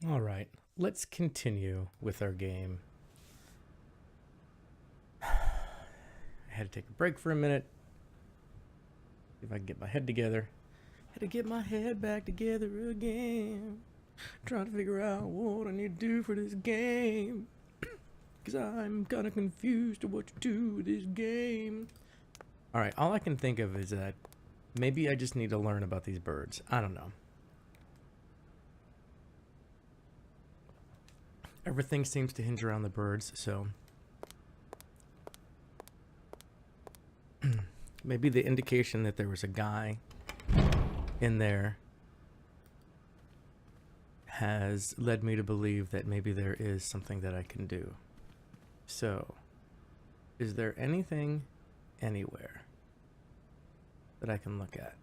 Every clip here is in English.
All right, let's continue with our game. I had to take a break for a minute. See if I can get my head together. Had to get my head back together again. Trying to figure out what I need to do for this game. Because I'm kind of confused to what to do with this game. All right, all I can think of is that maybe I just need to learn about these birds. I don't know. Everything seems to hinge around the birds, so maybe the indication that there was a guy in there has led me to believe that maybe there is something that I can do. So, is there anything anywhere that I can look at?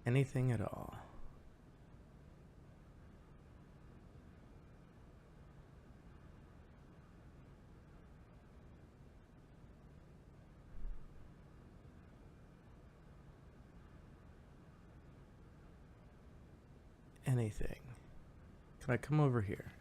Anything at all? Anything. Can I come over here?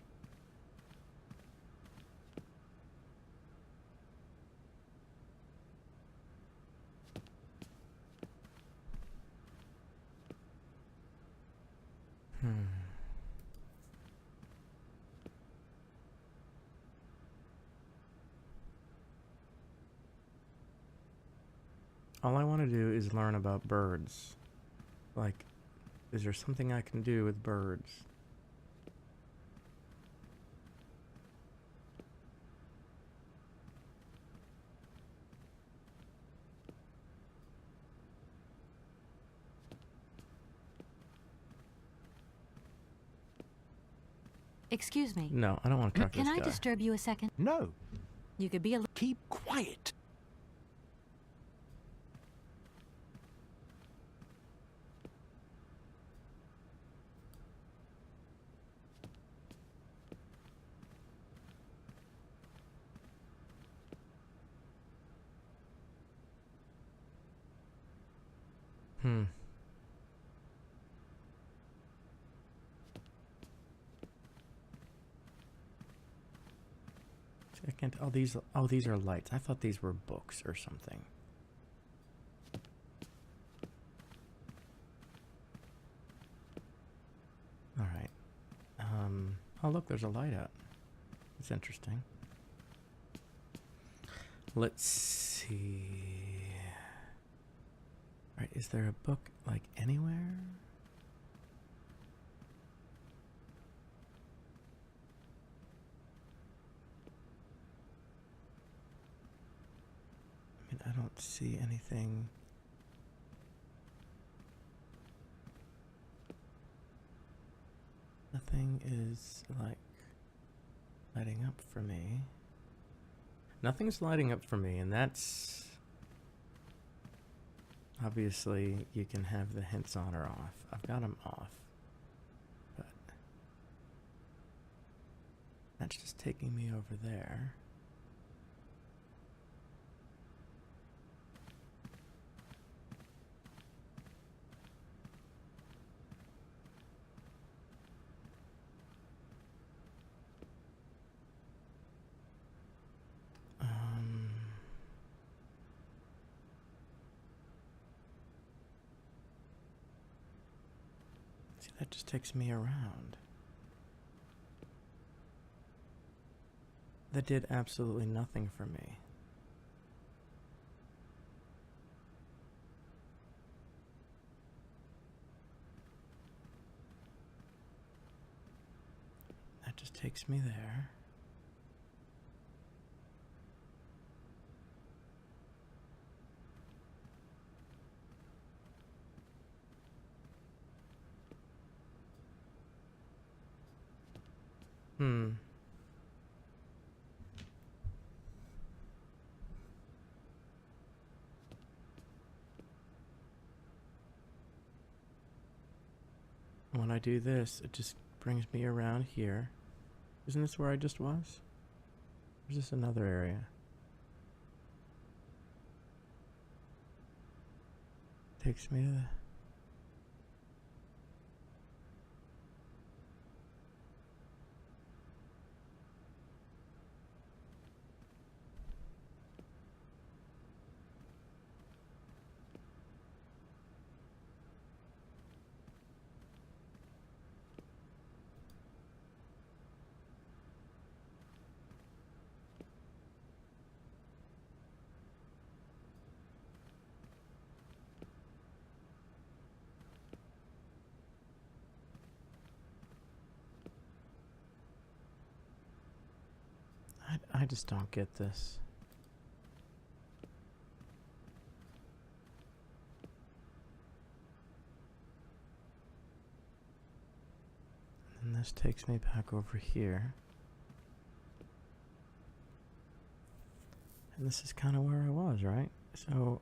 All I want to do is learn about birds. Like, is there something I can do with birds? Excuse me. No, I don't want to talk to this guy. Can I disturb you a second? No. You could be a... Keep quiet. I can't. Oh, these are lights. I thought these were books or something. All right. Oh, look, there's a light out. It's interesting. Let's see. All right, is there a book like anywhere? I mean, I don't see anything. Nothing is like lighting up for me. Nothing's lighting up for me, and that's... Obviously, you can have the hints on or off. I've got them off. But... that's just taking me over there. See, that just takes me around. That did absolutely nothing for me. That just takes me there. When I do this, it just brings me around here. Isn't this where I just was? Or is this another area? Takes me to the... I just don't get this. And this takes me back over here. And this is kind of where I was, right? So...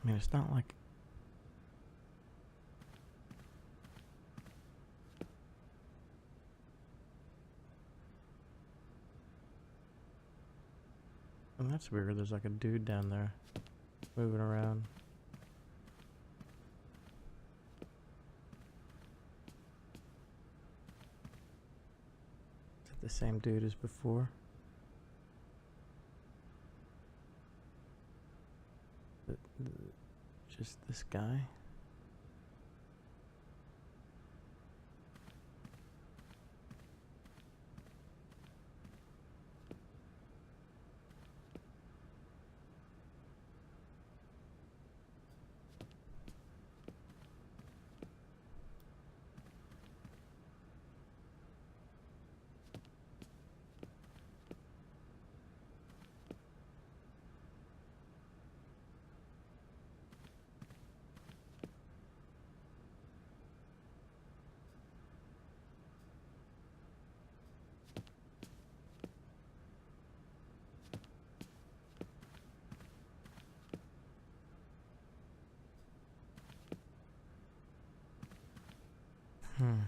I mean, it's not like... Oh, that's weird. There's like a dude down there moving around. Is that the same dude as before? Just this guy? Hmm.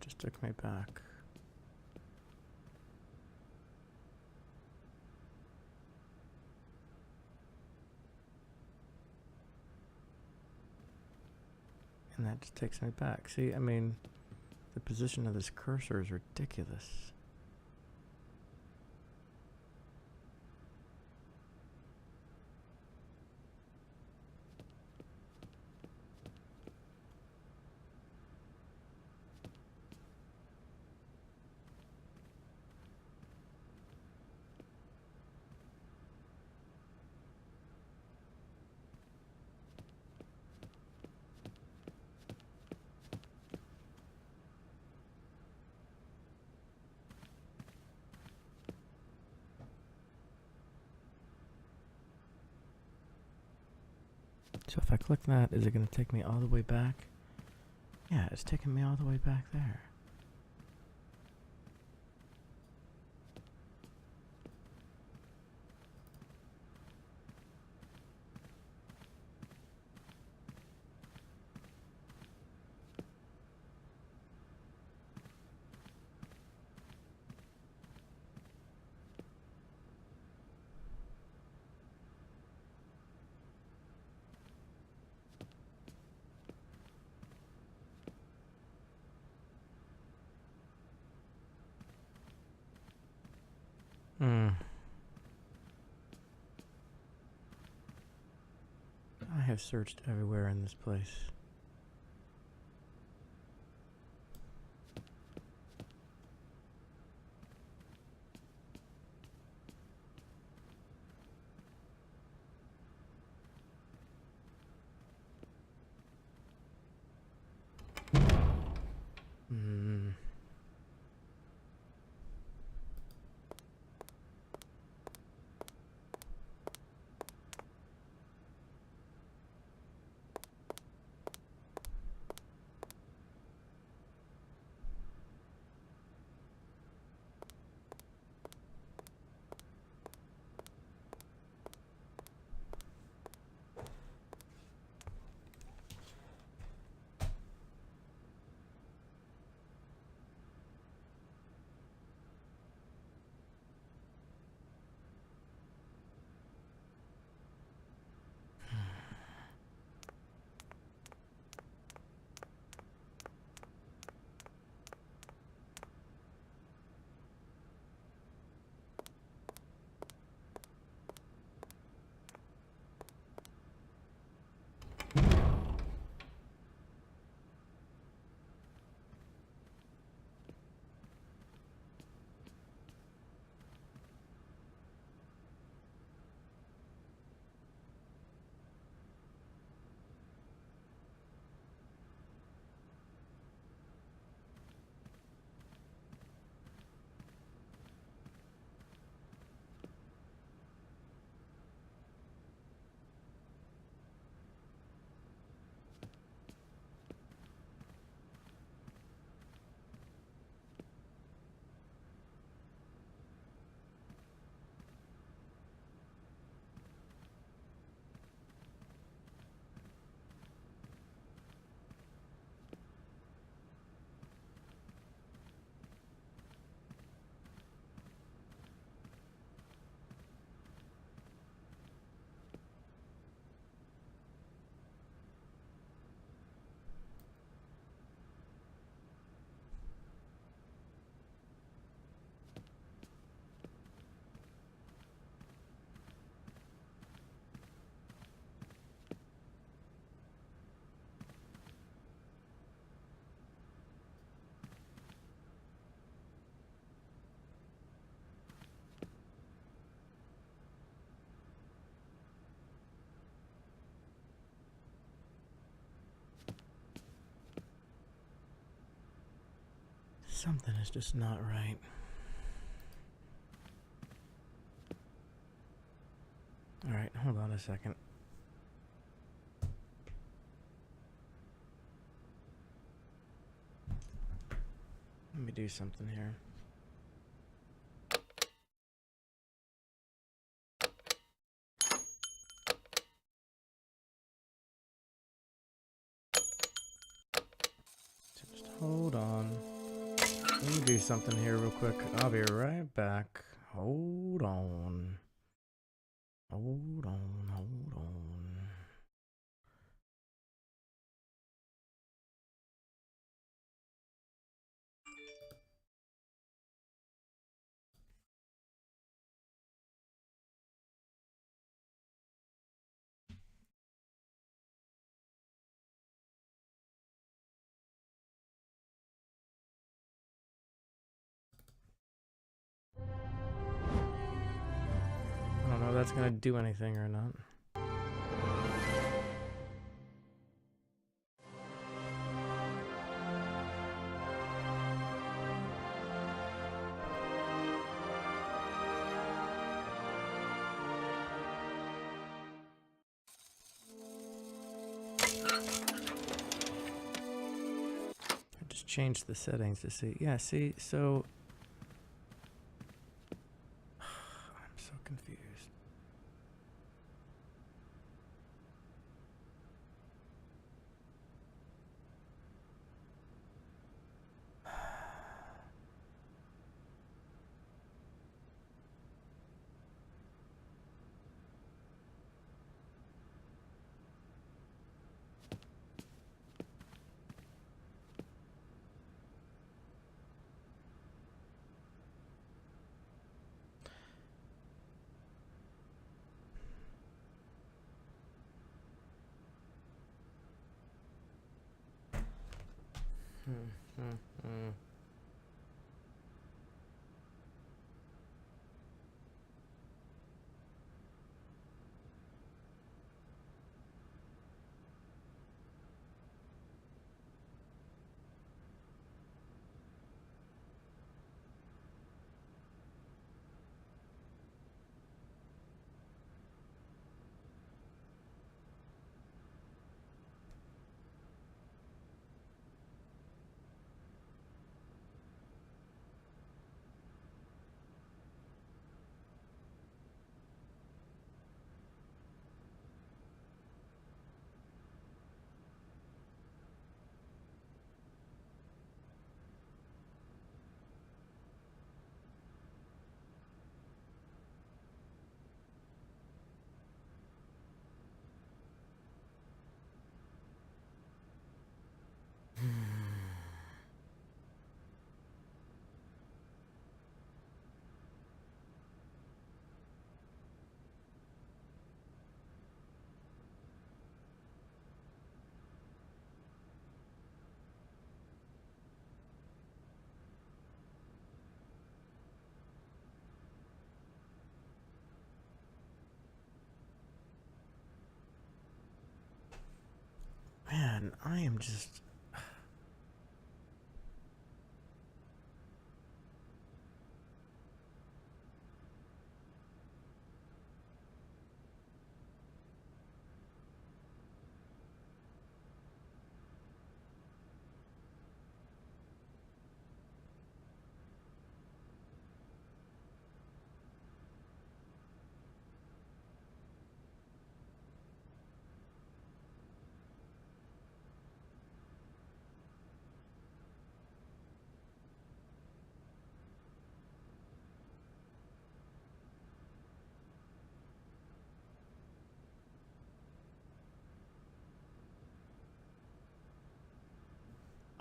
just took me back. And that just takes me back. See, I mean, the position of this cursor is ridiculous. So if I click that, is it going to take me all the way back? Yeah, it's taking me all the way back there. I have searched everywhere in this place. Something is just not right. Alright, hold on a second. Let me do something here. So just hold on. do something here real quick. I'll be right back. Hold on. Hold on, hold on. I don't know if that's gonna do anything or not. I just changed the settings to see. Yeah, see, so I'm so confused. Man, I am just...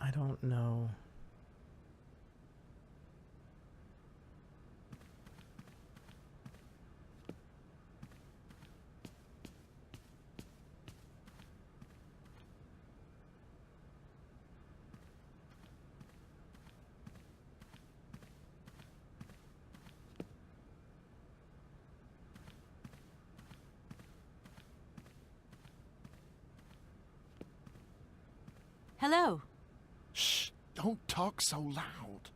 I don't know. Hello. Shh! Don't talk so loud.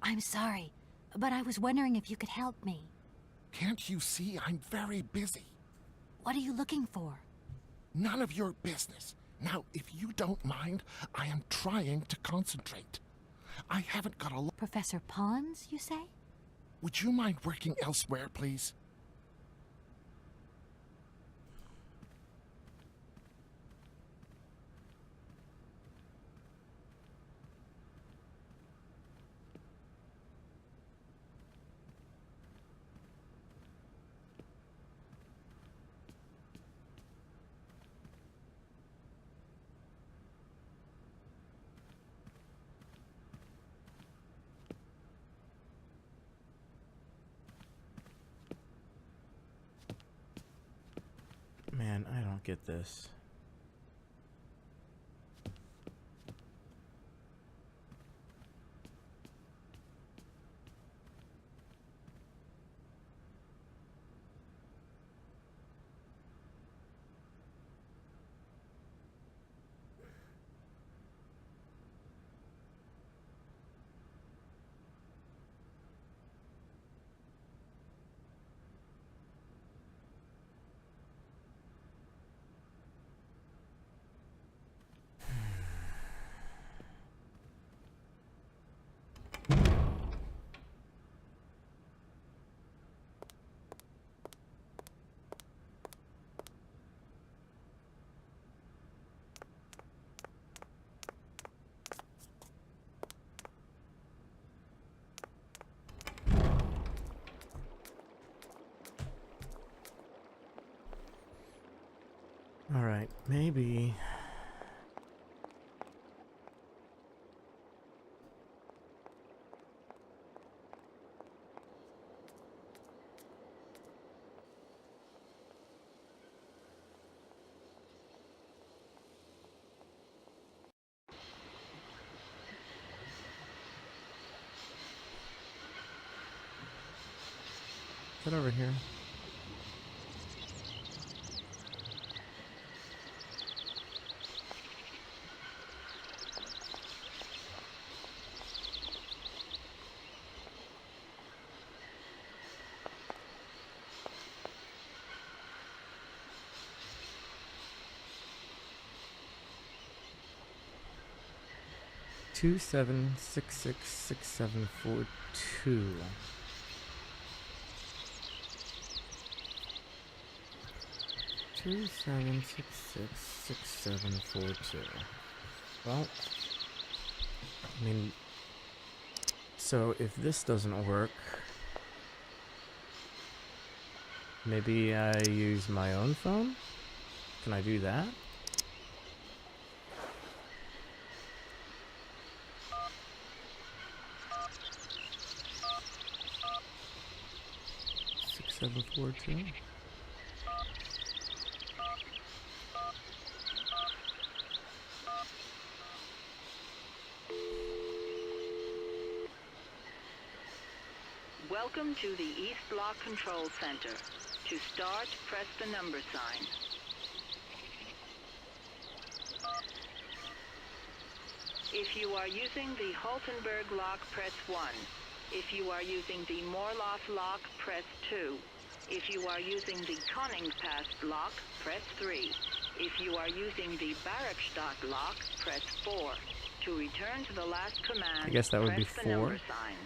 I'm sorry, but I was wondering if you could help me. Can't you see I'm very busy? What are you looking for? None of your business. Now, if you don't mind, I am trying to concentrate. I haven't got a lot. Professor Pons, you say? Would you mind working elsewhere, please? Man, I don't get this. All right, maybe. Is that over here? Two 7666742. Two 7666742. Well, I mean, so if this doesn't work, maybe I use my own phone? Can I do that? Six 742. Welcome to the East Block Control Center. To start, press the number sign. If you are using the Haltenberg lock, press 1. If you are using the Morloff lock, press 2. If you are using the Koningpass lock, press 3. If you are using the Barrackstadt lock, press 4. To return to the last command, I guess that would be press the number 4. sign.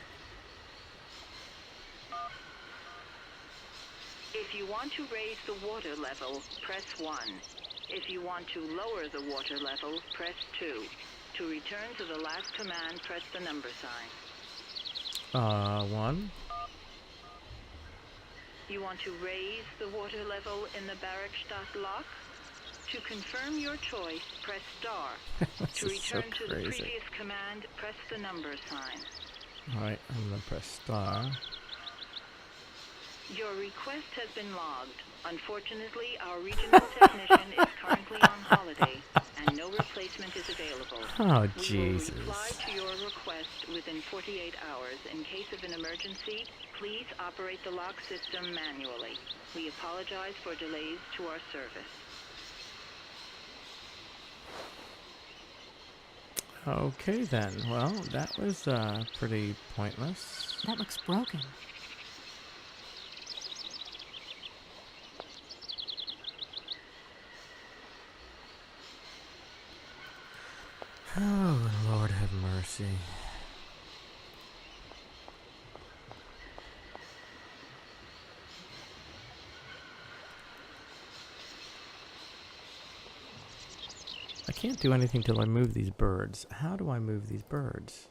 If you want to raise the water level, press 1. If you want to lower the water level, press 2. To return to the last command, press the number sign. 1. You want to raise the water level in the Barrackstadt lock? To confirm your choice, press star. This To is so return to the crazy. previous command, press the number sign. Alright, I'm gonna press star. Your request has been logged. Unfortunately, our regional technician is currently on holiday, and no replacement is available. Oh, We Jesus. will reply to your request within 48 hours. In case of an emergency, please operate the lock system manually. We apologize for delays to our service. Okay then. Well, that was pretty pointless. That looks broken. Oh, Lord have mercy. I can't do anything till I move these birds. How do I move these birds?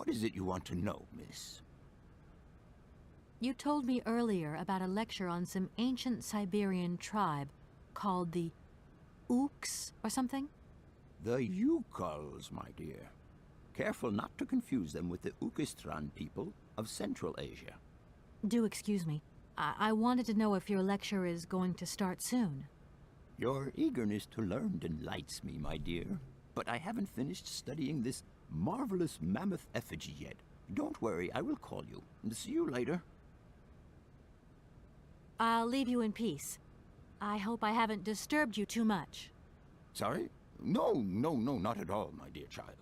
What is it you want to know, miss? You told me earlier about a lecture on some ancient Siberian tribe called the Ooks or something? The Yukols, my dear. Careful not to confuse them with the Ukistran people of Central Asia. Do excuse me. I wanted to know if your lecture is going to start soon. Your eagerness to learn delights me, my dear. But I haven't finished studying this marvelous mammoth effigy yet. Don't worry, I will call you. See you later. I'll leave you in peace. I hope I haven't disturbed you too much. Sorry? No, not at all, my dear child.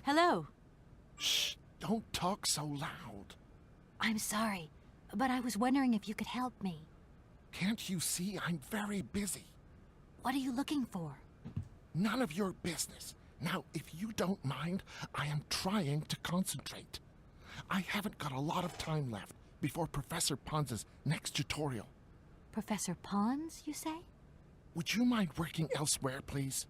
Hello. Shh! Don't talk so loud. I'm sorry, but I was wondering if you could help me. Can't you see I'm very busy? What are you looking for? None of your business. Now, if you don't mind, I am trying to concentrate. I haven't got a lot of time left before Professor Pons's next tutorial. Professor Pons, you say? Would you mind working elsewhere, please?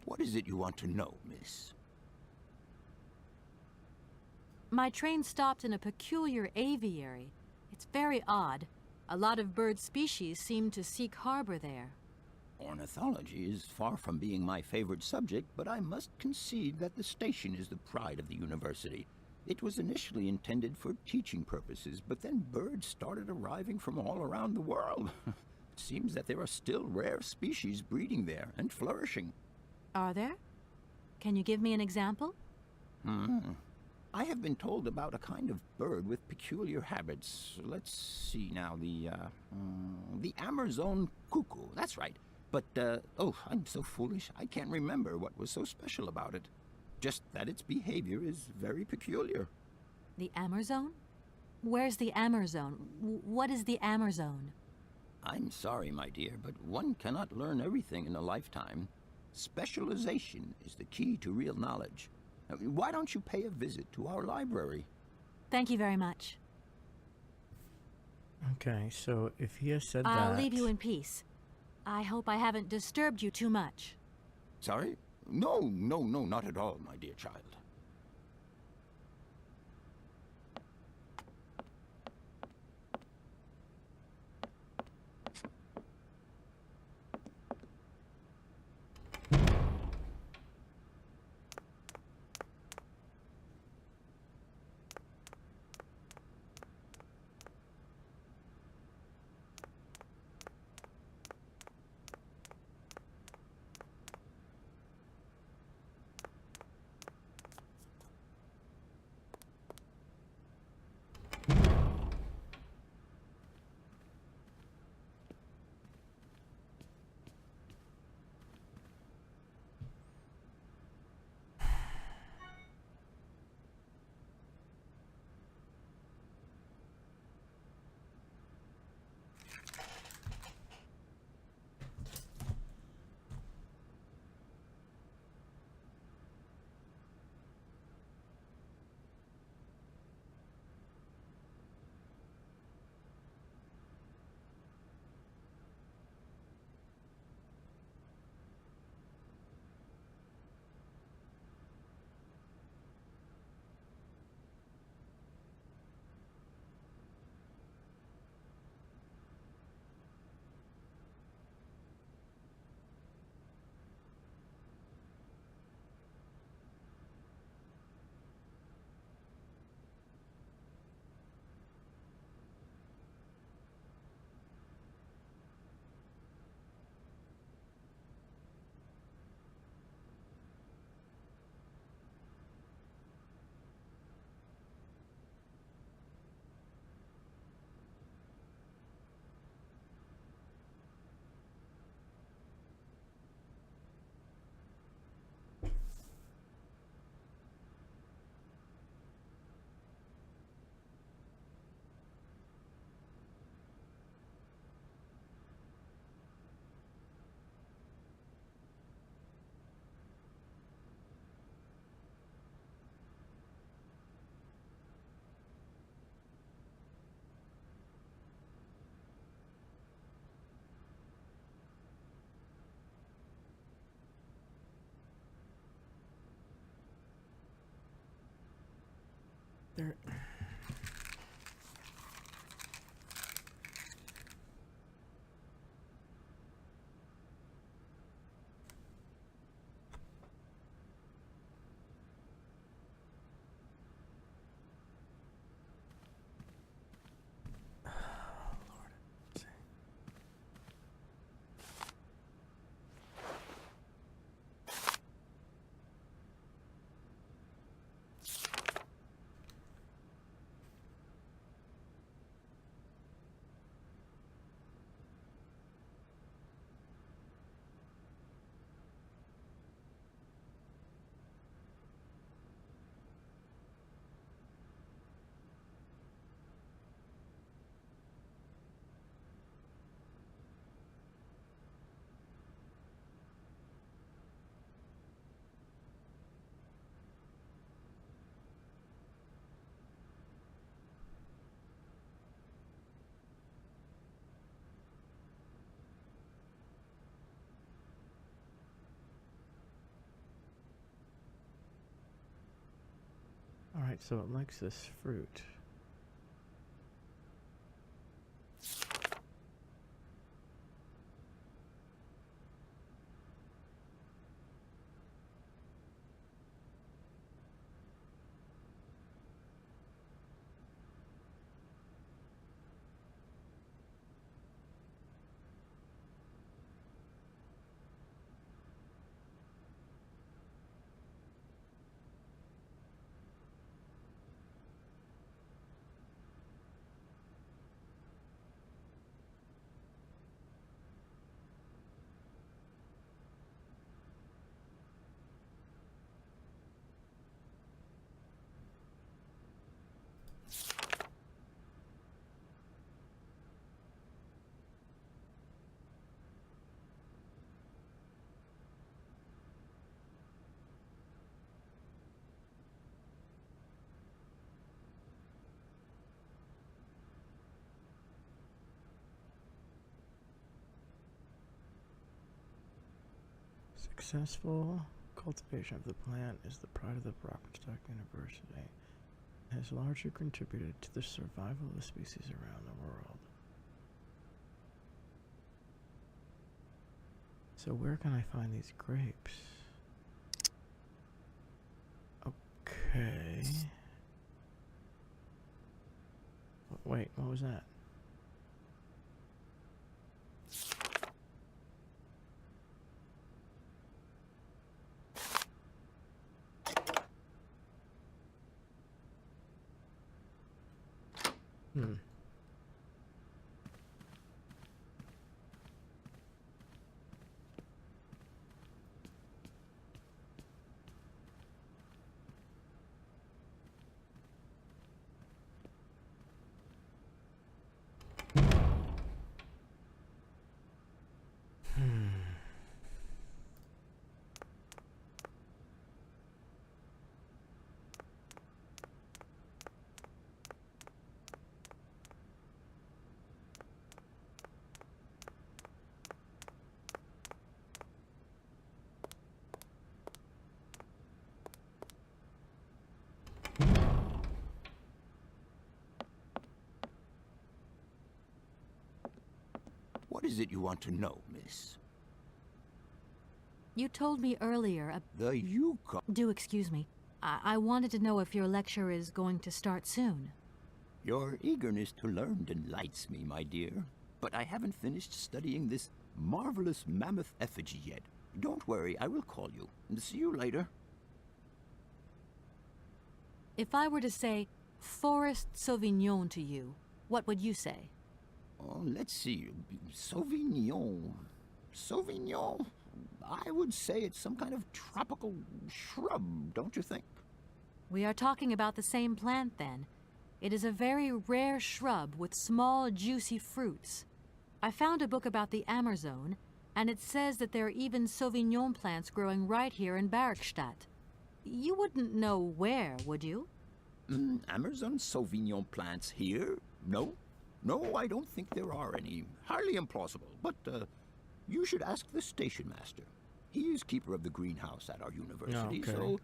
What is it you want to know, miss? My train stopped in a peculiar aviary. It's very odd. A lot of bird species seem to seek harbor there. Ornithology is far from being my favorite subject, but I must concede that the station is the pride of the university. It was initially intended for teaching purposes, but then birds started arriving from all around the world. It seems that there are still rare species breeding there and flourishing. Are there? Can you give me an example? I have been told about a kind of bird with peculiar habits. Let's see now, the Amazon cuckoo, that's right. But, oh, I'm so foolish, I can't remember what was so special about it. Just that its behavior is very peculiar. The Amazon? Where's the Amazon? What is the Amazon? I'm sorry, my dear, but one cannot learn everything in a lifetime. Specialization is the key to real knowledge. Why don't you pay a visit to our library? Thank you very much. Okay, so if he has said that... I'll leave you in peace. I hope I haven't disturbed you too much. Sorry? No, not at all, my dear child. There. Alright, so it likes this fruit. Successful cultivation of the plant is the pride of the Brockstock University. It has largely contributed to the survival of the species around the world. So where can I find these grapes? Okay. Wait, what was that? Hmm. What is it you want to know, miss? You told me earlier. The Yukon. Do excuse me. I wanted to know if your lecture is going to start soon. Your eagerness to learn delights me, my dear. But I haven't finished studying this marvelous mammoth effigy yet. Don't worry, I will call you. See you later. If I were to say Forest Sauvignon to you, what would you say? Oh, let's see. Sauvignon. Sauvignon? I would say it's some kind of tropical shrub, don't you think? We are talking about the same plant, then. It is a very rare shrub with small, juicy fruits. I found a book about the Amazon, and it says that there are even Sauvignon plants growing right here in Barrickstadt. You wouldn't know where, would you? Amazon Sauvignon plants here? No. No, I don't think there are any. Highly implausible. But you should ask the station master. He is keeper of the greenhouse at our university, Okay. so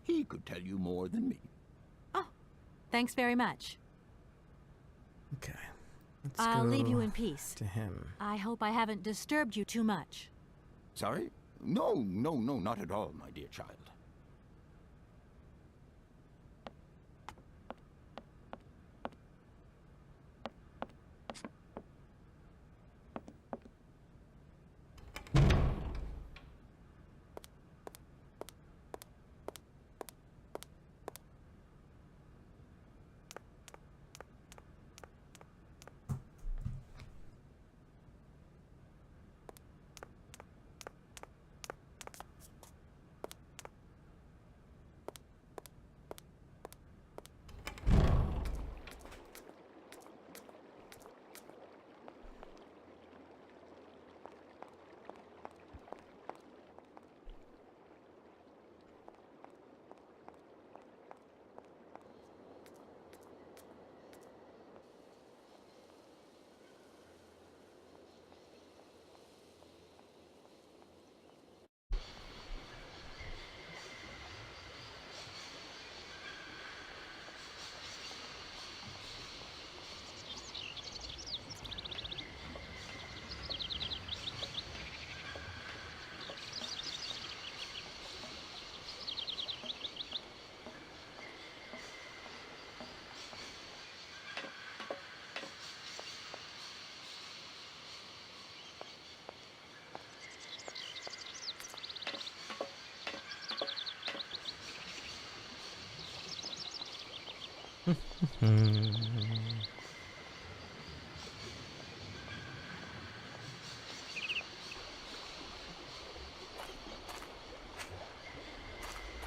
he could tell you more than me. Thanks very much. Okay. Let's I'll go leave you in peace. to him. I hope I haven't disturbed you too much. Sorry? No, not at all, my dear child.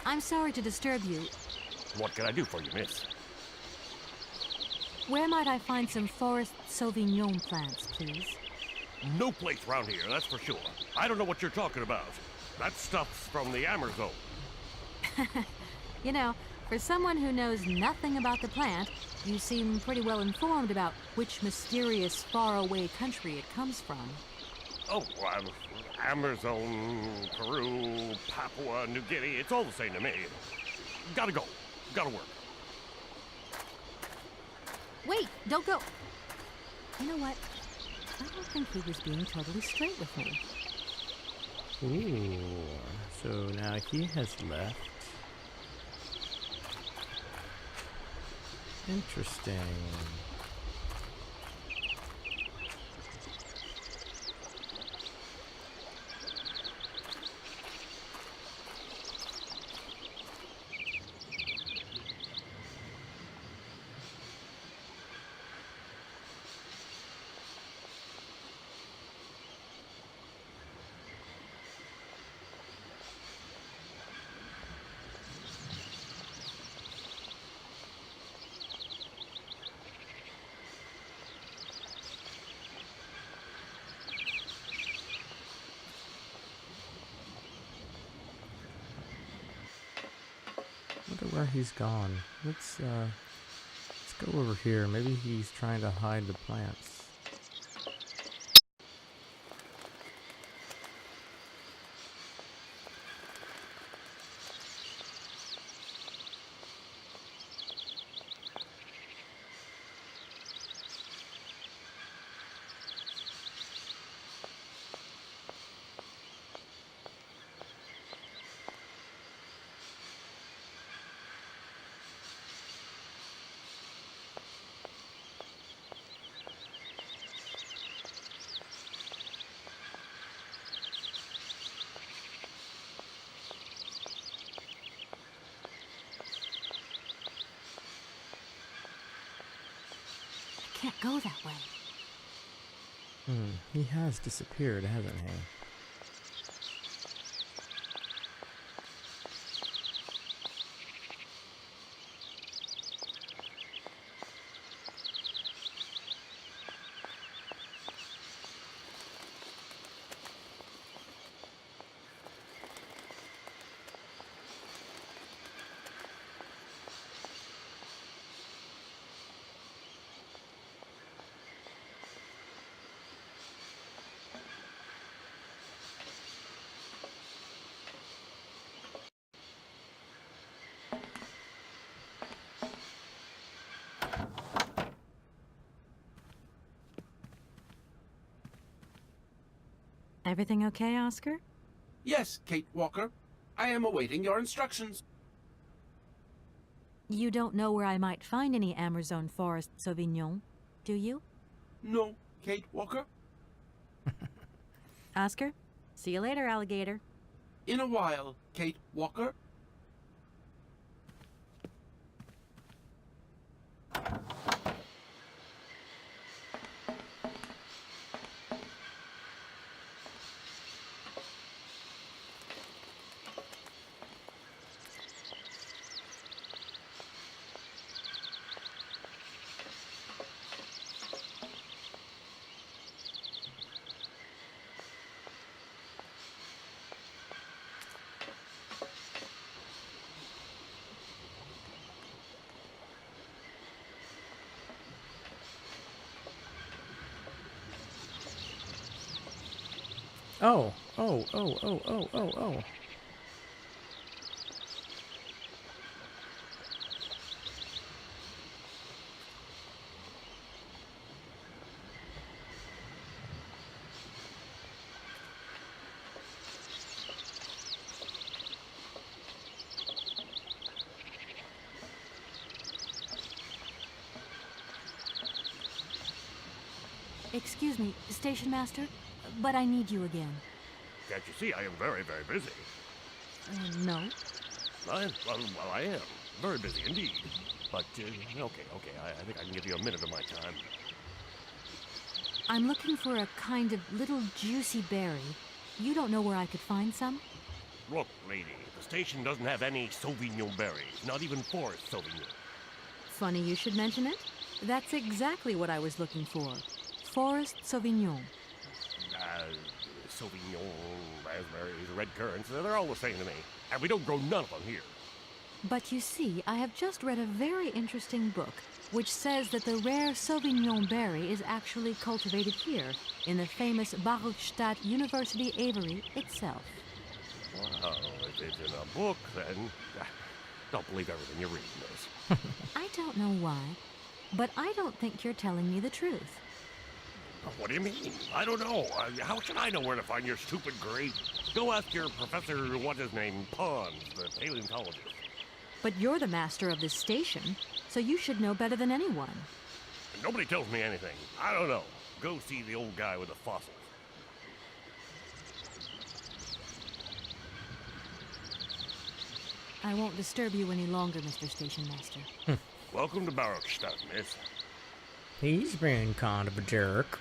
I'm sorry to disturb you. What can I do for you, miss? Where might I find some forest Sauvignon plants, please? No place around here, that's for sure. I don't know what you're talking about. That stuff's from the Amazon. You know, for someone who knows nothing about the plant, you seem pretty well informed about which mysterious faraway country it comes from. Oh, Amazon, Peru, Papua New Guinea, it's all the same to me. Gotta go. Gotta work. Wait, don't go. You know what? I don't think he was being totally straight with me. Ooh. So now he has left. Interesting. Wonder where he's gone. Let's go over here. Maybe he's trying to hide the plants. Can't go that way. He has disappeared, hasn't he? Everything okay, Oscar? Yes, Kate Walker. I am awaiting your instructions. You don't know where I might find any Amazon Forest Sauvignon, do you? No, Kate Walker. Oscar? See you later, alligator. In a while, Kate Walker. Oh, oh, oh, oh, oh, oh, oh. Excuse me, Station Master, but I need you again. Can't you see I am very, very busy? No. I am. Very busy indeed. But, okay, I think I can give you a minute of my time. I'm looking for a kind of little juicy berry. You don't know where I could find some? Look, lady, the station doesn't have any Sauvignon berries, not even Forest Sauvignon. Funny you should mention it. That's exactly what I was looking for. Forest Sauvignon. Sauvignon, raspberries, red currants, they're all the same to me. And we don't grow none of them here. But you see, I have just read a very interesting book which says that the rare Sauvignon berry is actually cultivated here in the famous Baruchstadt University aviary itself. Well, if it's in a book, then don't believe everything you read, miss. I don't know why, but I don't think you're telling me the truth. What do you mean? I don't know. How should I know where to find your stupid grape? Go ask your professor, what's his name, Pons, the paleontologist. But you're the master of this station, so you should know better than anyone. Nobody tells me anything. I don't know. Go see the old guy with the fossils. I won't disturb you any longer, Mr. Station Master. Welcome to Baruchstadt, miss. He's been kind of a jerk.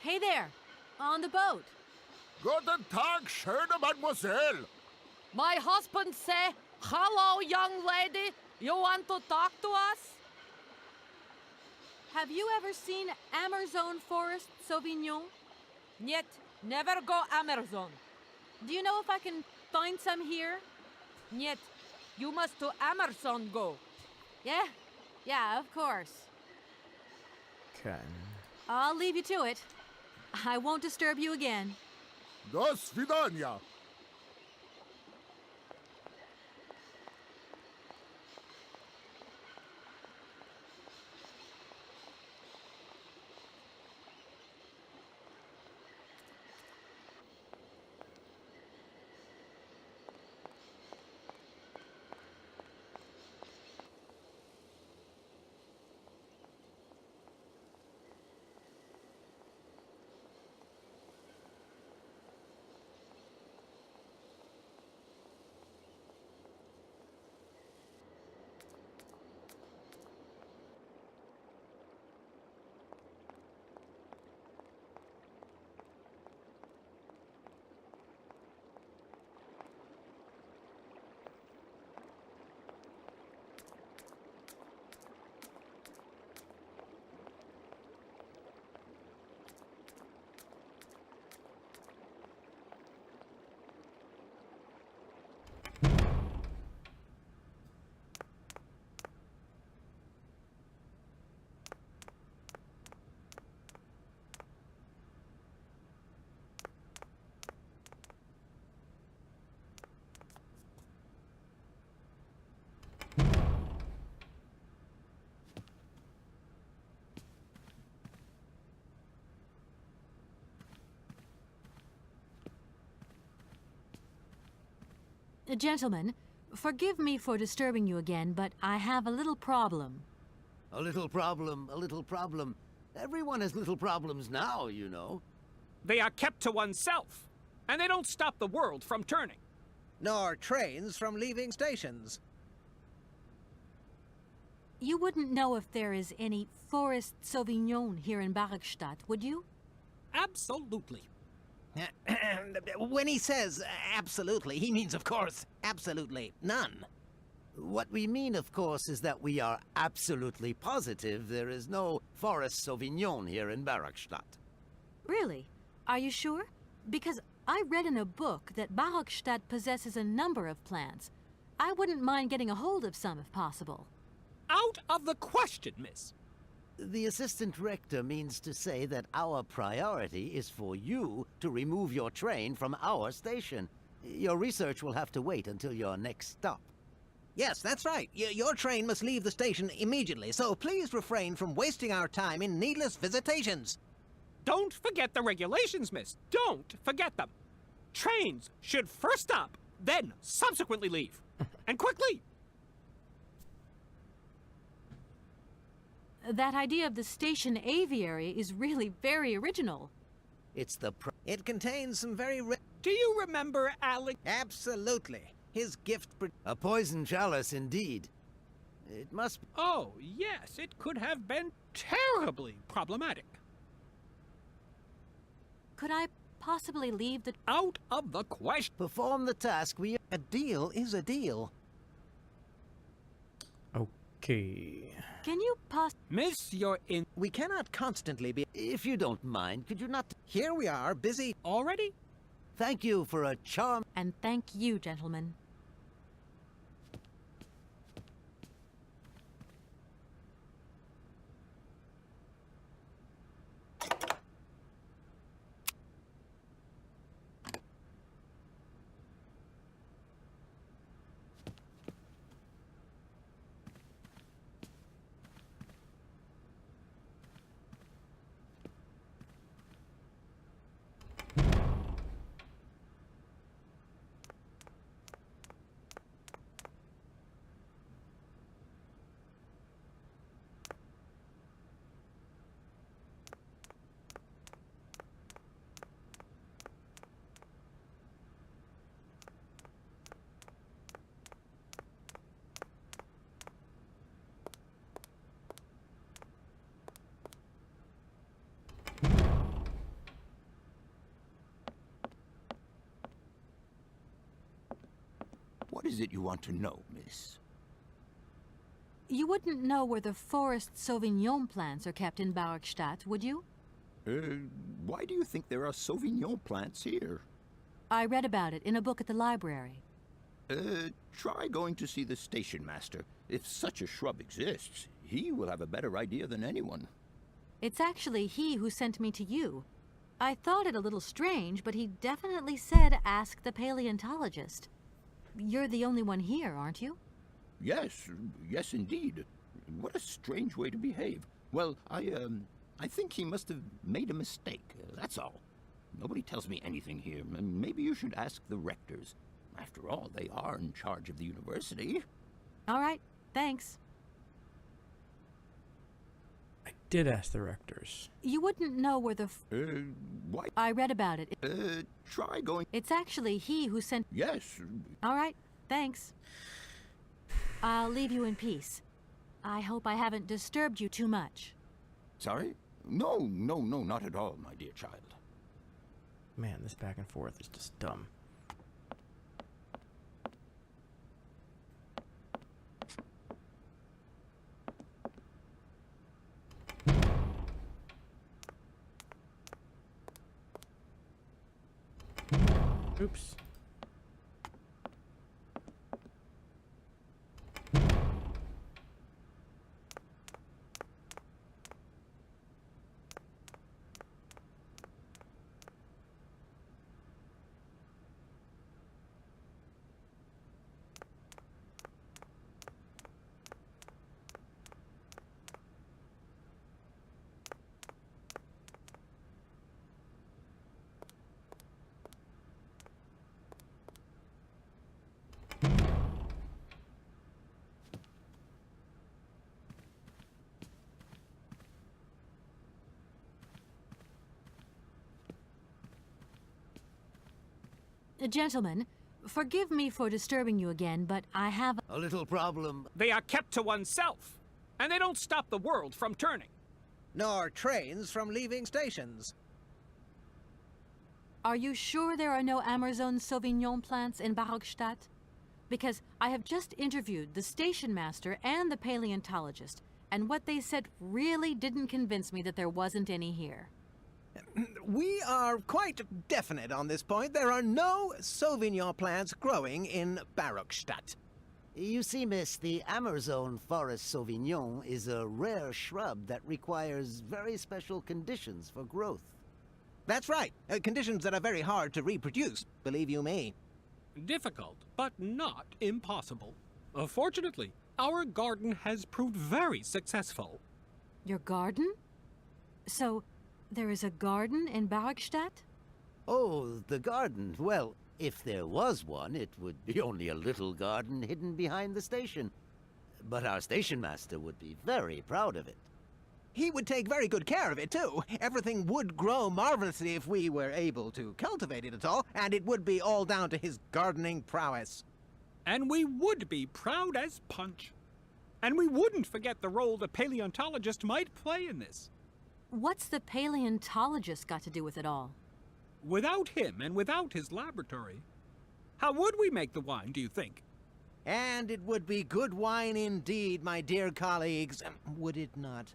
Hey there! On the boat! Guten Tag, schöne Mademoiselle. My husband say, "Hello, young lady. You want to talk to us?" Have you ever seen Amazon Forest Sauvignon? Niet, never go Amazon. Do you know if I can find some here? Niet, you must to Amazon go. Yeah, of course. Okay. I'll leave you to it. I won't disturb you again. До свидания. Gentlemen, forgive me for disturbing you again, but I have a little problem. A little problem, a little problem. Everyone has little problems now, you know. They are kept to oneself, and they don't stop the world from turning. Nor trains from leaving stations. You wouldn't know if there is any Forest Sauvignon here in Barrickstadt, would you? Absolutely. When he says absolutely, he means, of course, absolutely none. What we mean, of course, is that we are absolutely positive there is no Forest Sauvignon here in Barrickstadt. Really? Are you sure? Because I read in a book that Barrickstadt possesses a number of plants. I wouldn't mind getting a hold of some if possible. Out of the question, miss. The assistant rector means to say that our priority is for you to remove your train from our station. Your research will have to wait until your next stop. Yes, that's right. Your train must leave the station immediately, so please refrain from wasting our time in needless visitations. Don't forget the regulations, miss. Don't forget them. Trains should first stop, then subsequently leave. And quickly! That idea of the station aviary is really very original. It's the It contains some very Do you remember Alec? Absolutely. His gift... a poison chalice, indeed. It must be... Oh, yes, it could have been terribly problematic. Could I possibly leave the... Out of the question. Perform the task we... A deal is a deal. Okay. Can you Miss, you're in... We cannot constantly be... If you don't mind, could you not... Here we are, busy... Already? Thank you for a charm... And thank you, gentlemen. What is it you want to know, miss? You wouldn't know where the Forest Sauvignon plants are kept in Barrickstadt, would you? Why do you think there are Sauvignon plants here? I read about it in a book at the library. Try going to see the station master. If such a shrub exists, he will have a better idea than anyone. It's actually he who sent me to you. I thought it a little strange, but he definitely said ask the paleontologist. You're the only one here, aren't you? Yes, yes indeed. What a strange way to behave. Well, I think he must have made a mistake, that's all. Nobody tells me anything here. Maybe you should ask the rectors. After all, they are in charge of the university. All right, thanks. I did ask the rectors. You wouldn't know where the... Why? I read about it. Try going... It's actually he who sent... Yes. All right, thanks. I'll leave you in peace. I hope I haven't disturbed you too much. Sorry? No, not at all, my dear child. Man, this back and forth is just dumb. Oops. Gentlemen, forgive me for disturbing you again, but I have... A little problem. They are kept to oneself, and they don't stop the world from turning. Nor trains from leaving stations. Are you sure there are no Amazon Sauvignon plants in Barockstadt? Because I have just interviewed the station master and the paleontologist, and what they said really didn't convince me that there wasn't any here. We are quite definite on this point. There are no Sauvignon plants growing in Barockstadt. You see, miss, the Amazon Forest Sauvignon is a rare shrub that requires very special conditions for growth. That's right. Conditions that are very hard to reproduce, believe you me. Difficult, but not impossible. Fortunately, our garden has proved very successful. Your garden? So, there is a garden in Barockstadt? Oh, the garden. Well, if there was one, it would be only a little garden hidden behind the station. But our station master would be very proud of it. He would take very good care of it, too. Everything would grow marvelously if we were able to cultivate it at all, and it would be all down to his gardening prowess. And we would be proud as punch. And we wouldn't forget the role the paleontologist might play in this. What's the paleontologist got to do with it all? Without him and without his laboratory, how would we make the wine, do you think? And it would be good wine indeed, my dear colleagues, would it not?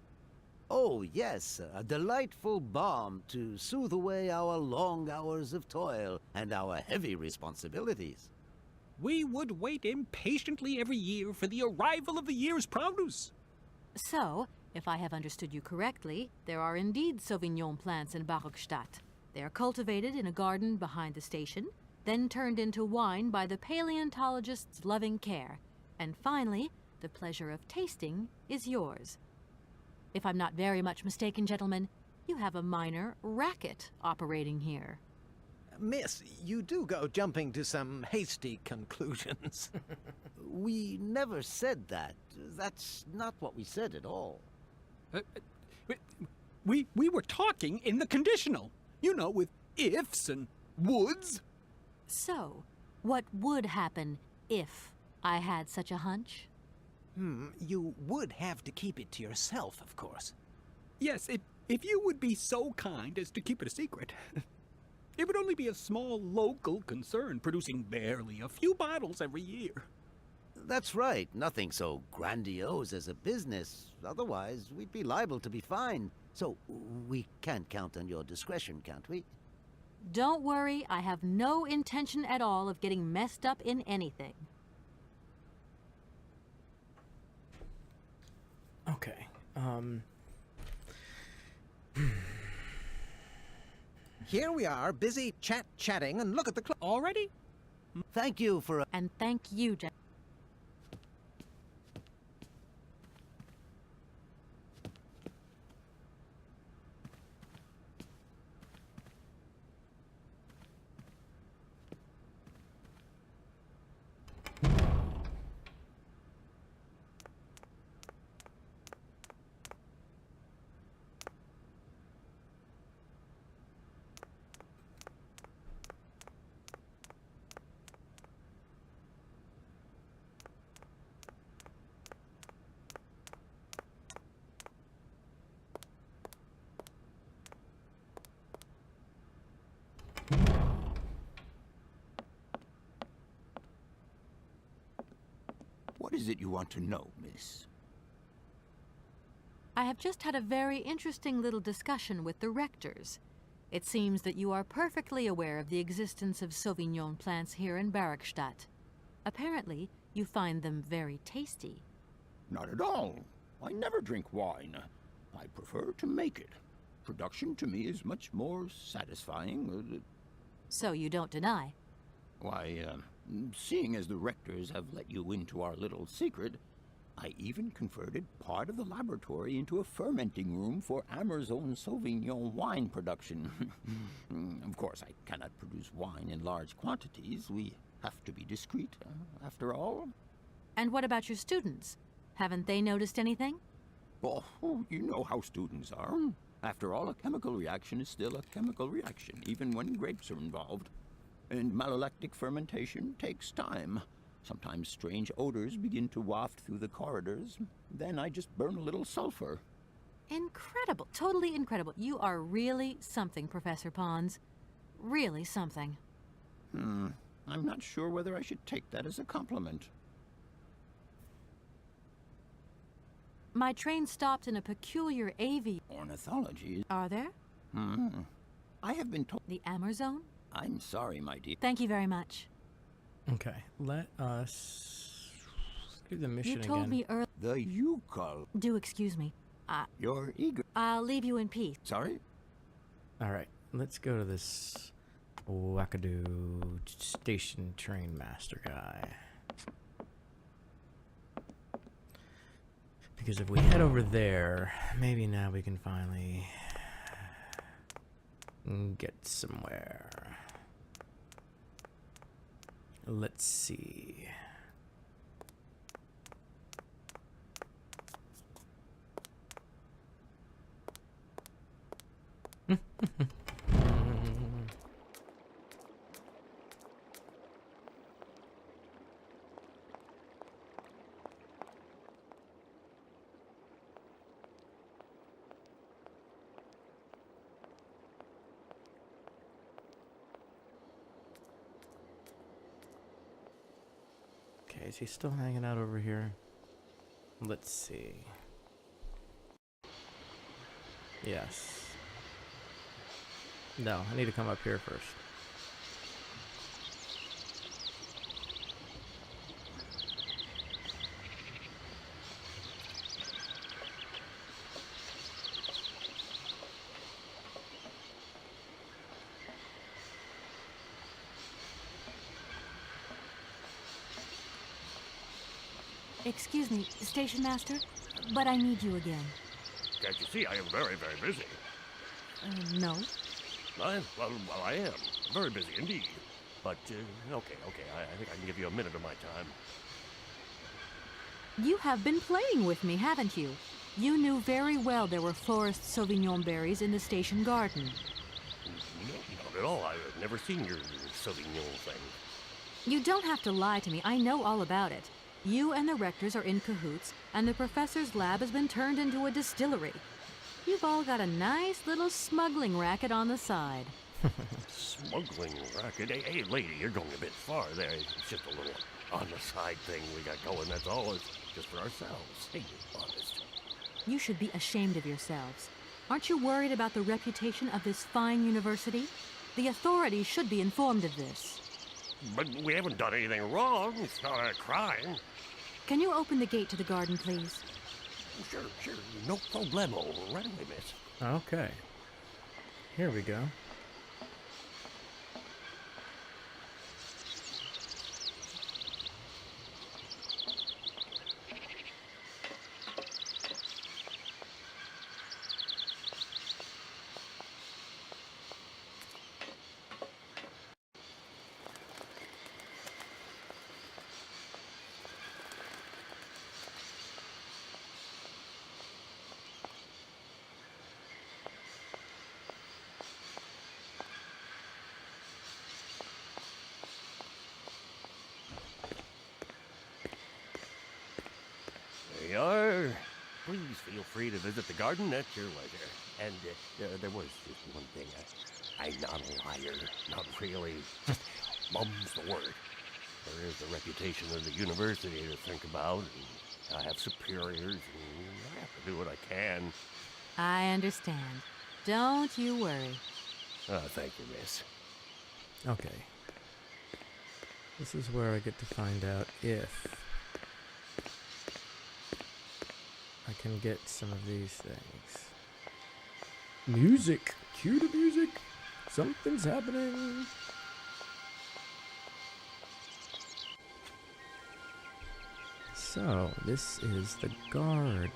Oh, yes, a delightful balm to soothe away our long hours of toil and our heavy responsibilities. We would wait impatiently every year for the arrival of the year's produce. So, if I have understood you correctly, there are indeed Sauvignon plants in Barockstadt. They are cultivated in a garden behind the station, then turned into wine by the paleontologist's loving care, and finally, the pleasure of tasting is yours. If I'm not very much mistaken, gentlemen, you have a minor racket operating here. Miss, you do go jumping to some hasty conclusions. We never said that. That's not what we said at all. We were talking in the conditional. You know, with ifs and woulds. So, what would happen if I had such a hunch? You would have to keep it to yourself, of course. Yes, if you would be so kind as to keep it a secret. It would only be a small local concern, producing barely a few bottles every year. That's right. Nothing so grandiose as a business. Otherwise, we'd be liable to be fined. So, we can't count on your discretion, can't we? Don't worry, I have no intention at all of getting messed up in anything. Okay. Here we are, busy chatting, and look at the clock. Already? Thank you for... And thank you, Jack. What is it you want to know, miss? I have just had a very interesting little discussion with the rectors. It seems that you are perfectly aware of the existence of Sauvignon plants here in Barockstadt. Apparently, you find them very tasty. Not at all. I never drink wine. I prefer to make it. Production to me is much more satisfying. So you don't deny? Why, seeing as the rectors have let you into our little secret, I even converted part of the laboratory into a fermenting room for Amazon Sauvignon wine production. Of course, I cannot produce wine in large quantities. We have to be discreet, after all. And what about your students? Haven't they noticed anything? Oh, you know how students are. After all, a chemical reaction is still a chemical reaction, even when grapes are involved. And malolactic fermentation takes time. Sometimes strange odors begin to waft through the corridors. Then I just burn a little sulfur. Incredible. Totally incredible. You are really something, Professor Pons. Really something. I'm not sure whether I should take that as a compliment. My train stopped in a peculiar Ornithology? Are there? I have been told... The Amazon? I'm sorry, my dear. Thank you very much. Okay, let us do the mission You again. told me earlier. The Yukol. Do excuse me. You're eager. I'll leave you in peace. Sorry? All right, let's go to this wackadoo station train master guy. Because if we head over there, maybe now we can finally get somewhere. Let's see. Okay, is he still hanging out over here? Let's see. Yes. No, I need to come up here first. Excuse me, Station Master, but I need you again. Can't you see I am very, very busy? No. Well, I am. Very busy indeed. But, okay, I think I can give you a minute of my time. You have been playing with me, haven't you? You knew very well there were forest Sauvignon berries in the station garden. No, not at all. I've never seen your Sauvignon thing. You don't have to lie to me. I know all about it. You and the rectors are in cahoots, and the professor's lab has been turned into a distillery. You've all got a nice little smuggling racket on the side. Smuggling racket? Hey, lady, you're going a bit far there. It's just a little on-the-side thing we got going, that's all. It's just for ourselves. Hey, honest. You should be ashamed of yourselves. Aren't you worried about the reputation of this fine university? The authorities should be informed of this. But we haven't done anything wrong. It's not a crime. Can you open the gate to the garden, please? Sure. No problemo. Right away, miss. Okay. Here we go. There you are. Please feel free to visit the garden at your leisure. And there was just one thing. I'm not a liar. Not really. Just mum's the word. There is the reputation of the university to think about. And I have superiors, and I have to do what I can. I understand. Don't you worry. Thank you, miss. Okay. This is where I get to find out if I can get some of these things. Music! Cue the music! Something's happening! So, this is the garden.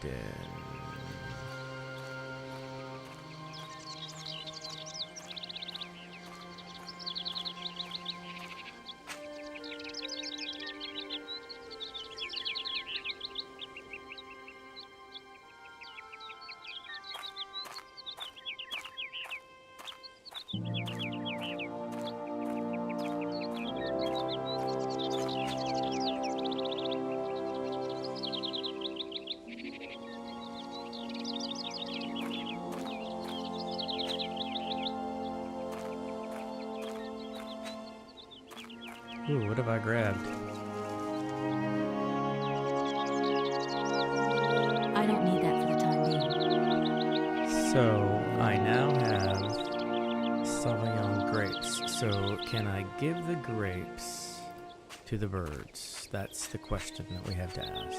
Ooh, what have I grabbed? I don't need that for the time being. So, I now have Sauvignon grapes. So, can I give the grapes to the birds? That's the question that we have to ask.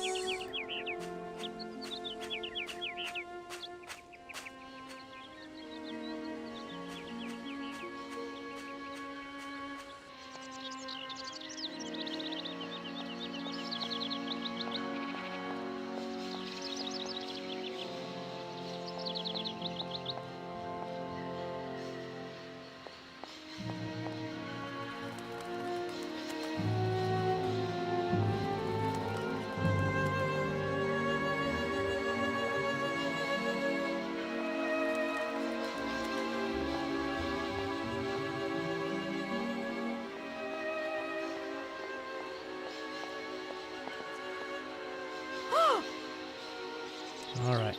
All right.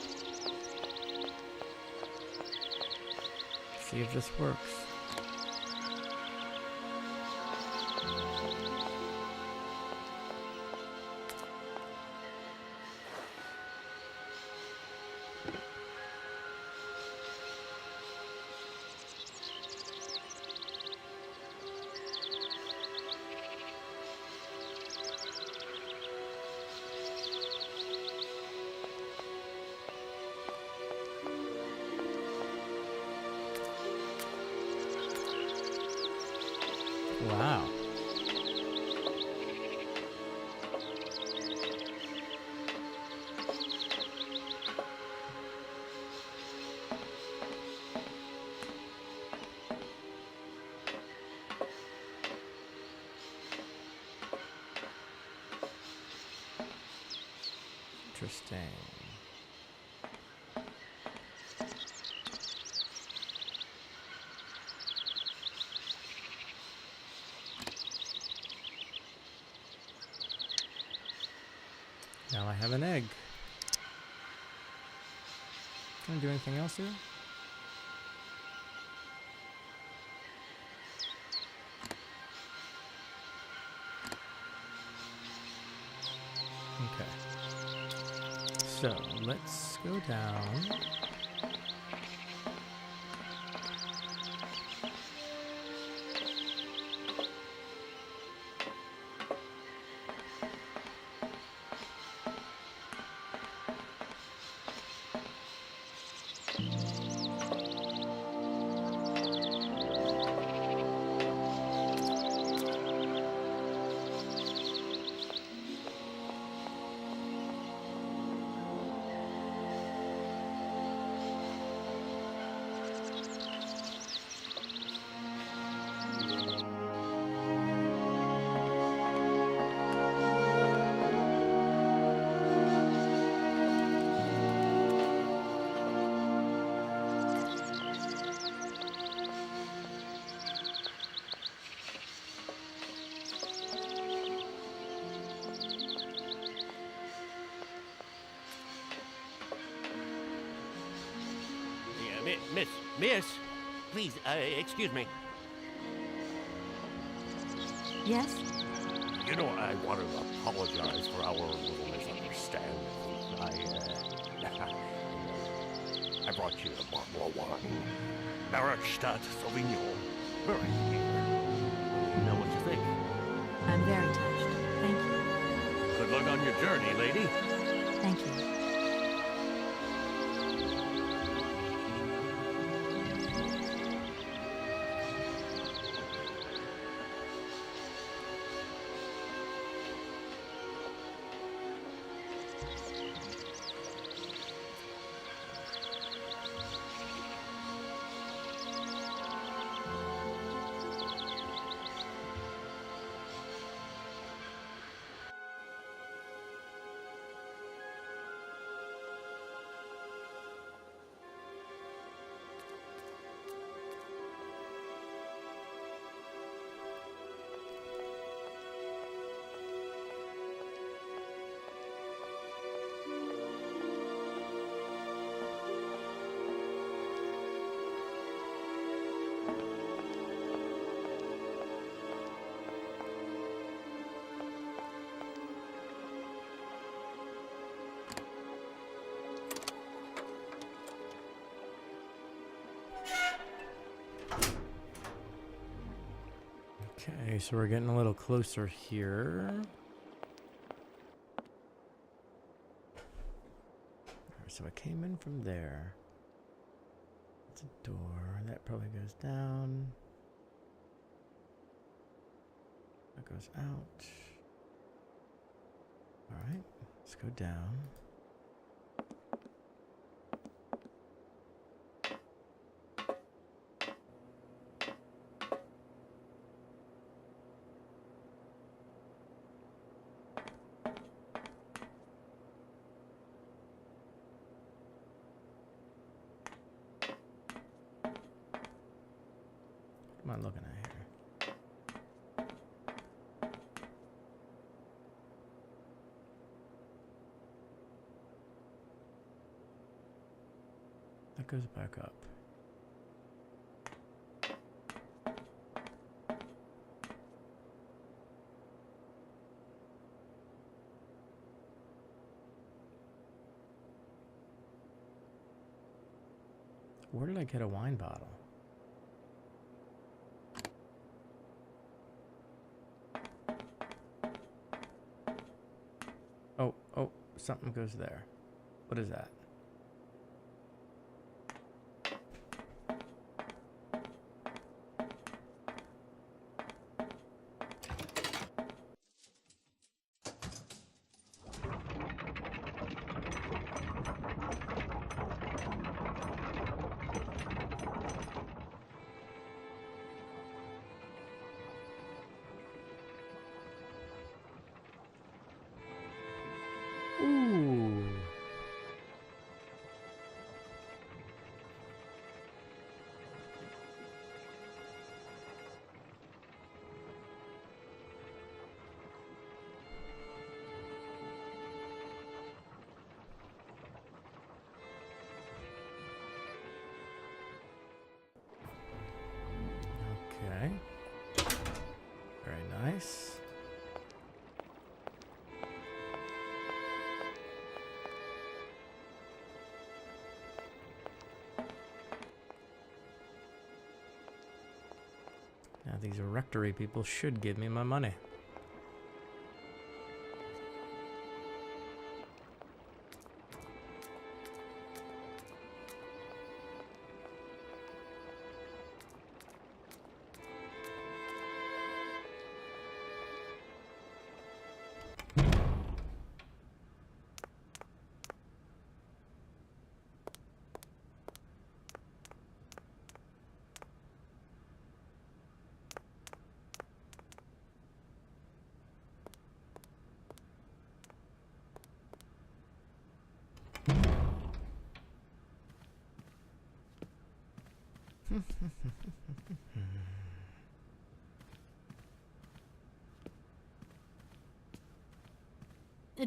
See if this works. Wow. Interesting. Now I have an egg. Can I do anything else here? Okay. So let's go down. Miss, please, excuse me. Yes? You know, I want to apologize for our little misunderstanding. I brought you a bottle of wine. Barakstadt Sauvignon. Very dear. You know what you think? I'm very touched. Thank you. Good luck on your journey, lady. Thank you. Okay, so we're getting a little closer here. Alright, so I came in from there. It's a door. That probably goes down. That goes out. Alright, let's go down. What am I looking at here? That goes back up. Where did I get a wine bottle? Oh, something goes there. What is that? Ooh. Okay. Very nice. Now these rectory people should give me my money.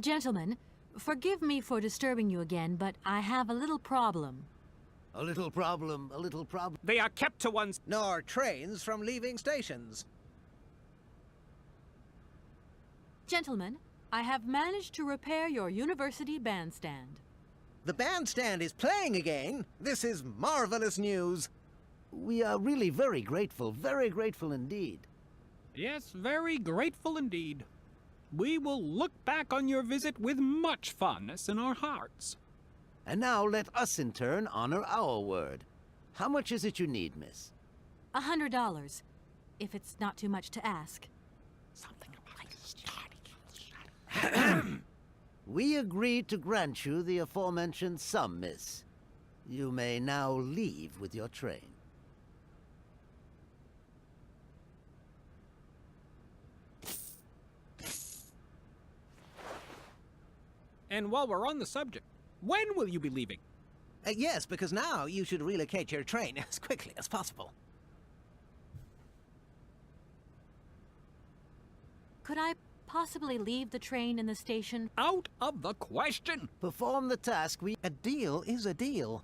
Gentlemen, forgive me for disturbing you again, but I have a little problem. A little problem, a little problem. They are kept to one's... Nor trains from leaving stations. Gentlemen, I have managed to repair your university bandstand. The bandstand is playing again. This is marvelous news. We are really very grateful indeed. Yes, very grateful indeed. We will look back on your visit with much fondness in our hearts. And now let us in turn honor our word. How much is it you need, miss? $100, if it's not too much to ask. Something about We agree to grant you the aforementioned sum, miss. You may now leave with your train. And while we're on the subject, when will you be leaving? Yes, because now you should relocate your train as quickly as possible. Could I possibly leave the train in the station? Out of the question! Perform the task we... A deal is a deal.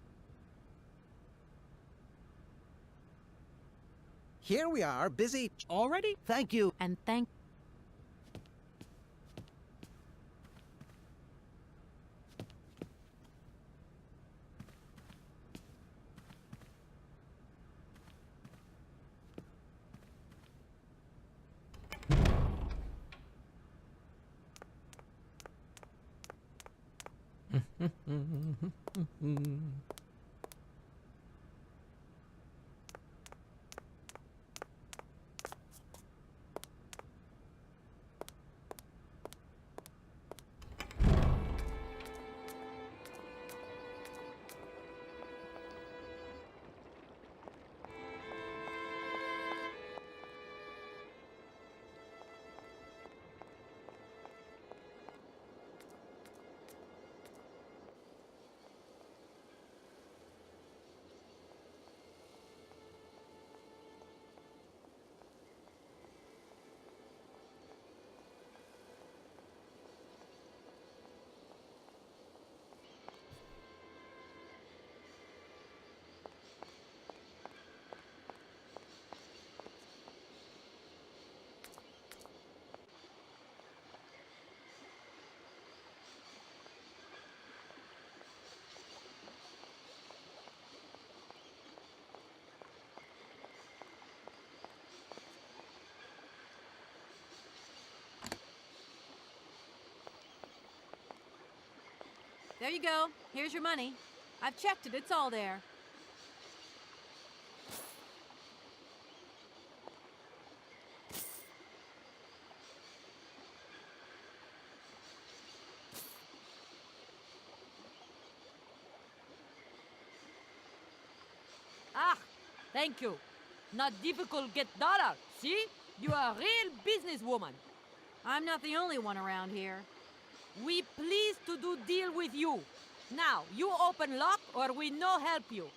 Here we are, busy... Already? Thank you. And thank... There you go. Here's your money. I've checked it. It's all there. Ah, thank you. Not difficult get dollar. See? You are a real businesswoman. I'm not the only one around here. We pleased to do deal with you. Now, you open lock or we no help you.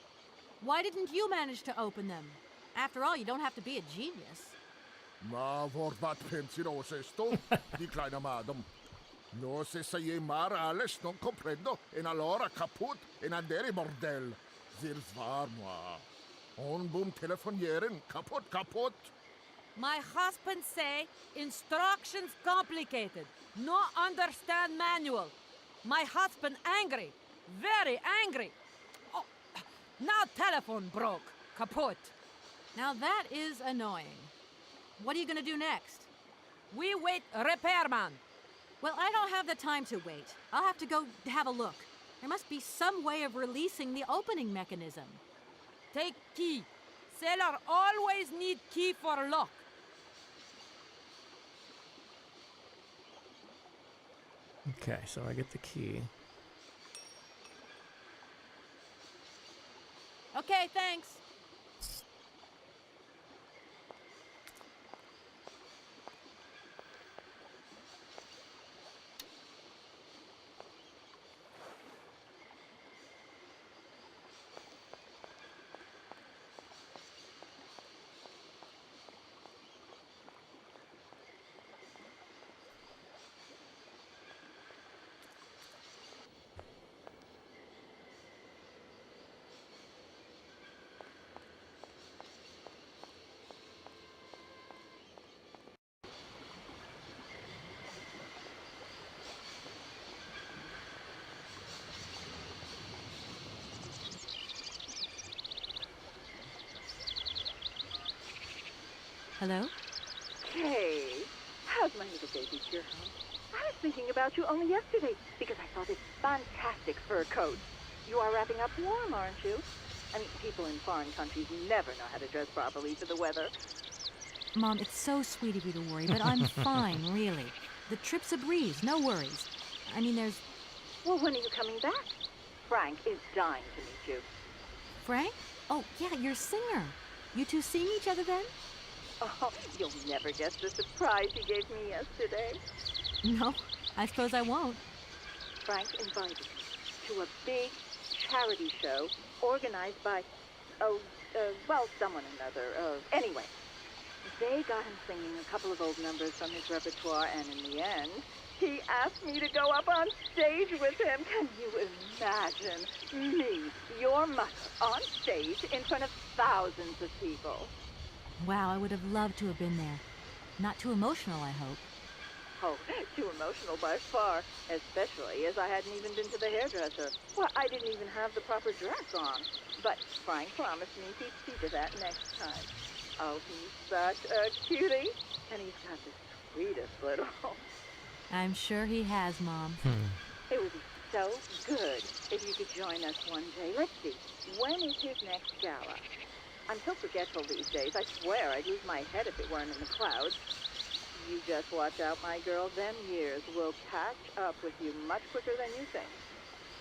Why didn't you manage to open them? After all, you don't have to be a genius. Ma vad pensiero esto? Di kleine madam. No se sei mar alles non comprendo. En allora kaput en andere bordel. Zir zvar moi. On boom telefonieren. Kaput. My husband say instructions complicated. No understand manual. My husband angry. Very angry. Oh, now telephone broke. Kaput. Now that is annoying. What are you going to do next? We wait repairman. Well, I don't have the time to wait. I'll have to go have a look. There must be some way of releasing the opening mechanism. Take key. Sailor always need key for lock. Okay, so I get the key. Okay, thanks. Hello? Hey, how's my little baby girl? I was thinking about you only yesterday because I saw this fantastic fur coat. You are wrapping up warm, aren't you? I mean, people in foreign countries never know how to dress properly for the weather. Mom, it's so sweet of you to worry, but I'm fine, really. The trip's a breeze, no worries. I mean, there's... Well, when are you coming back? Frank is dying to meet you. Frank? Oh, yeah, your singer. You two seeing each other then? Oh, you'll never guess the surprise he gave me yesterday. No, I suppose I won't. Frank invited me to a big charity show organized by, someone or another. Anyway, they got him singing a couple of old numbers from his repertoire, and in the end, he asked me to go up on stage with him. Can you imagine me, your mother, on stage in front of thousands of people? Wow, I would have loved to have been there. Not too emotional, I hope. Oh, too emotional by far, especially as I hadn't even been to the hairdresser. Well, I didn't even have the proper dress on. But Frank promised me he'd see to that next time. Oh, he's such a cutie. And he's got the sweetest little... I'm sure he has, Mom. It would be So, good. If you could join us one day. Let's see. When is his next gala? I'm so forgetful these days. I swear I'd lose my head if it weren't in the clouds. You just watch out, my girl. Them years will catch up with you much quicker than you think.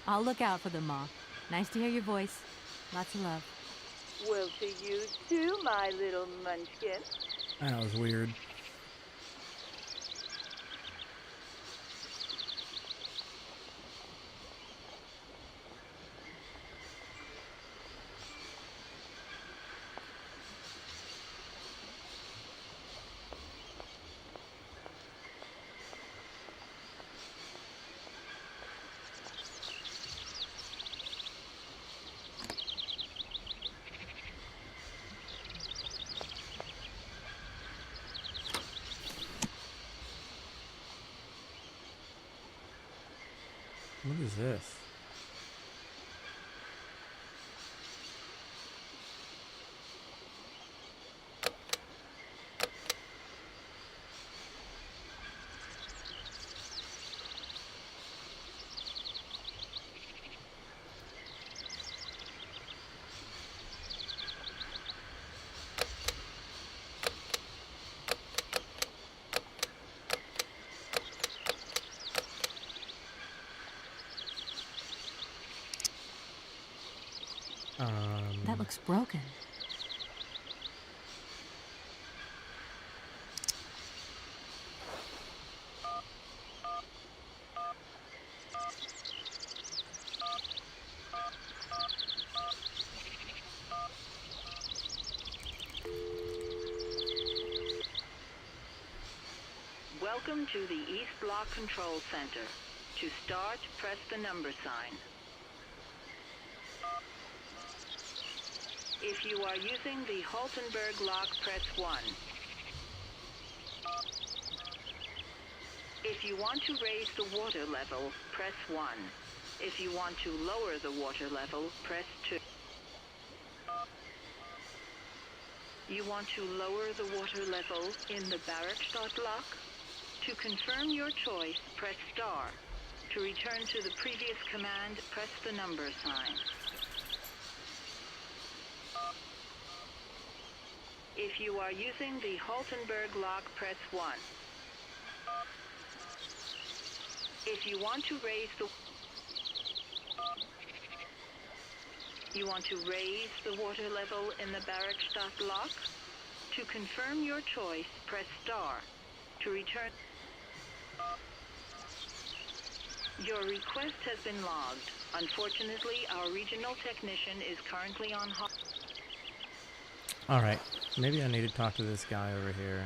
I'll look out for them, Ma. Nice to hear your voice. Lots of love. Well, to you too, my little munchkin. That was weird. What is this? That looks broken. Welcome to the East Block Control Center. To start, press the number sign. If you are using the Haltenberg lock, press 1. If you want to raise the water level, press 1. If you want to lower the water level, press 2. You want to lower the water level in the Barrackstadt lock? To confirm your choice, press star. To return to the previous command, press the number sign. If you are using the Haltenberg lock, press 1. If you want to raise the water level in the Barrackstadt lock? To confirm your choice, press star. To return. Your request has been logged. Unfortunately, our regional technician is currently on hold. Alright, maybe I need to talk to this guy over here.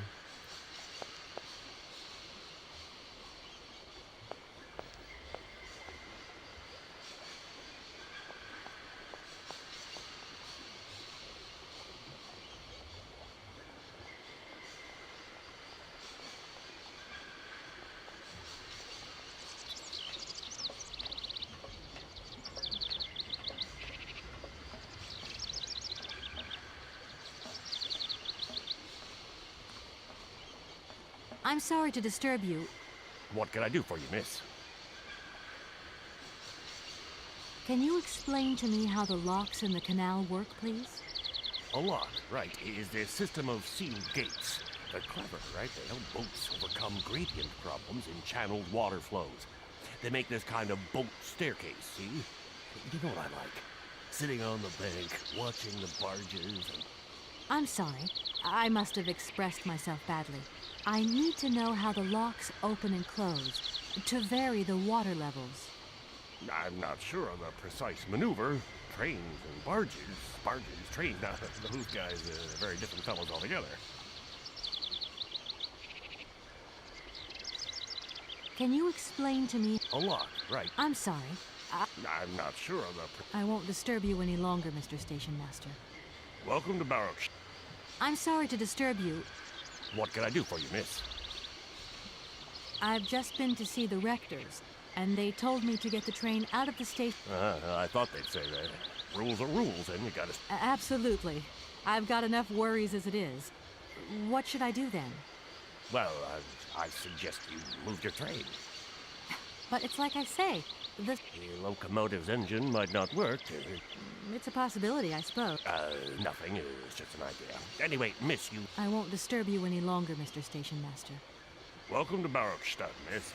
I'm sorry to disturb you. What can I do for you, miss? Can you explain to me how the locks in the canal work, please? A lock, right, is the system of sealed gates. They're clever, right? They help boats overcome gradient problems in channeled water flows. They make this kind of boat staircase, see? You know what I like? Sitting on the bank, watching the barges and... I'm sorry. I must have expressed myself badly. I need to know how the locks open and close, to vary the water levels. I'm not sure of the precise maneuver. Trains and barges, trains, now those guys are very different fellows altogether. Can you explain to me? A lock, right. I'm sorry. I'm not sure of the... I won't disturb you any longer, Mr. Station Master. Welcome to Barrows. I'm sorry to disturb you. What can I do for you, miss? I've just been to see the rectors, and they told me to get the train out of the station. I thought they'd say that. Rules are rules, and you gotta... Absolutely. I've got enough worries as it is. What should I do then? Well, I suggest you move your train. But it's like I say, The... The locomotive's engine might not work. It's a possibility, I suppose. Nothing. It's just an idea. Anyway, miss, you... I won't disturb you any longer, Mr. Station Master. Welcome to Barrockstadt, miss.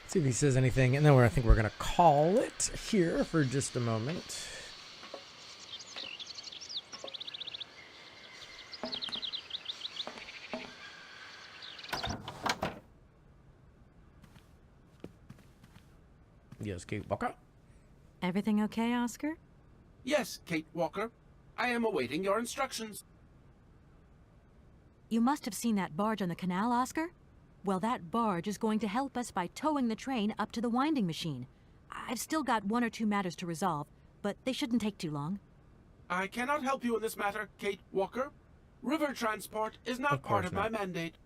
See if he says anything, and then I think we're going to call it here for just a moment. Yes, Kate Walker. Everything okay, Oscar? Yes, Kate Walker. I am awaiting your instructions. You must have seen that barge on the canal, Oscar? Well, that barge is going to help us by towing the train up to the winding machine. I've still got 1 or 2 matters to resolve, but they shouldn't take too long. I cannot help you in this matter, Kate Walker. River transport is not part of my mandate.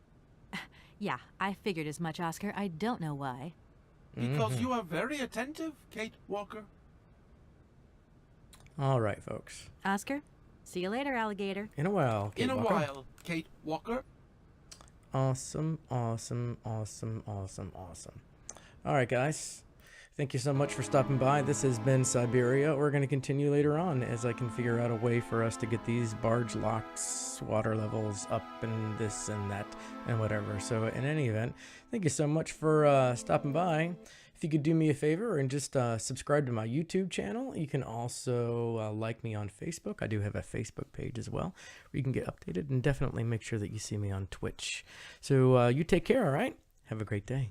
Yeah, I figured as much, Oscar. I don't know why. Because you are very attentive, Kate Walker. All right, folks. Oscar, see you later, alligator. In a while, Kate Walker. While, Kate Walker. Awesome, awesome, awesome, awesome, awesome. All right, guys. Thank you so much for stopping by. This has been Syberia. We're going to continue later on as I can figure out a way for us to get these barge locks, water levels up, and this and that and whatever. So in any event, thank you so much for stopping by. If you could do me a favor and just subscribe to my YouTube channel. You can also like me on Facebook. I do have a Facebook page as well where you can get updated, and definitely make sure that you see me on Twitch. So you take care, all right? Have a great day.